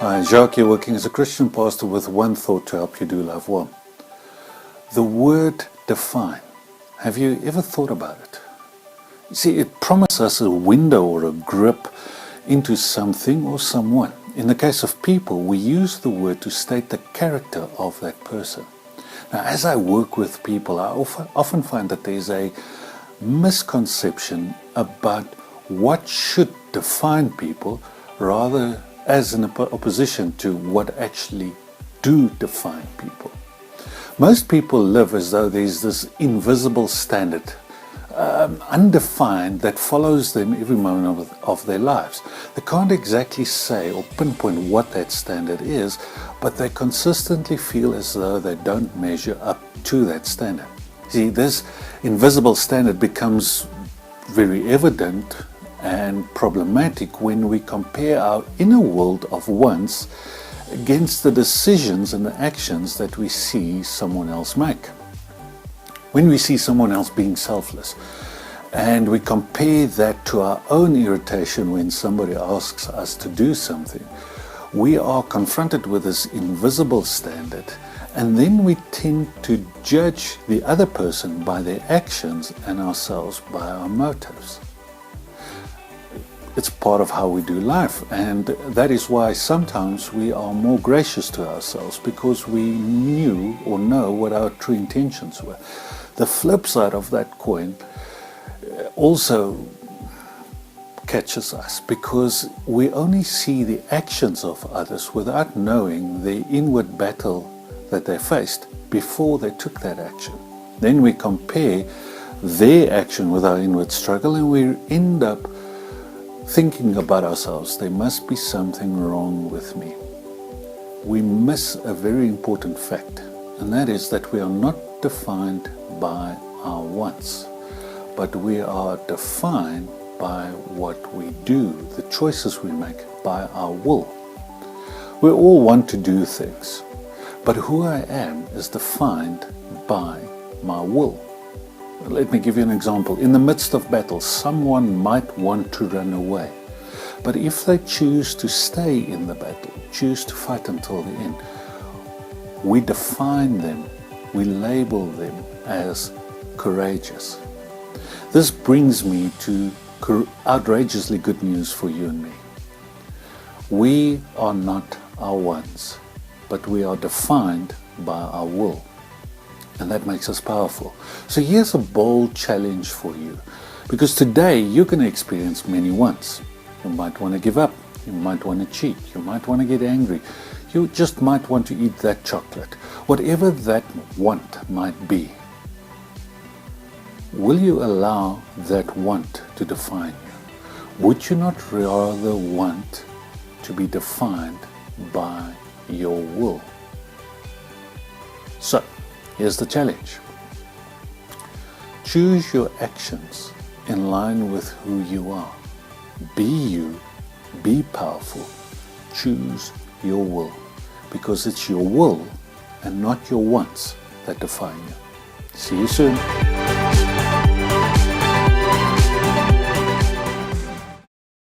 Hi, Jacques here, working as a Christian pastor with one thought to help you do life well. The word define. Have you ever thought about it? You see, it promises us a window or a grip into something or someone. In the case of people, we use the word to state the character of that person. Now, as I work with people, I often find that there's a misconception about what should define people rather as an opposition to what actually do define people. Most people live as though there's this invisible standard, undefined, that follows them every moment of their lives. They can't exactly say or pinpoint what that standard is, but they consistently feel as though they don't measure up to that standard. See, this invisible standard becomes very evident and problematic when we compare our inner world of once against the decisions and the actions that we see someone else make. When we see someone else being selfless and we compare that to our own irritation when somebody asks us to do something, we are confronted with this invisible standard, and then we tend to judge the other person by their actions and ourselves by our motives. It's part of how we do life, and that is why sometimes we are more gracious to ourselves because we knew or know what our true intentions were. The flip side of that coin also catches us because we only see the actions of others without knowing the inward battle that they faced before they took that action. Then we compare their action with our inward struggle, and we end up thinking about ourselves, there must be something wrong with me. We miss a very important fact, and that is that we are not defined by our wants, but we are defined by what we do, the choices we make, by our will. We all want to do things, but who I am is defined by my will. Let me give you an example. In the midst of battle, someone might want to run away. But if they choose to stay in the battle, choose to fight until the end, we define them, we label them as courageous. This brings me to outrageously good news for you and me. We are not our wants, but we are defined by our will. And that makes us powerful. So here's a bold challenge for you, because today you're going to experience many wants. You might want to give up, you might want to cheat, you might want to get angry, you just might want to eat that chocolate. Whatever that want might be, will you allow that want to define you? Would you not rather want to be defined by your will? So, here's the challenge. Choose your actions in line with who you are. Be you, be powerful. Choose your will, because it's your will and not your wants that define you. See you soon.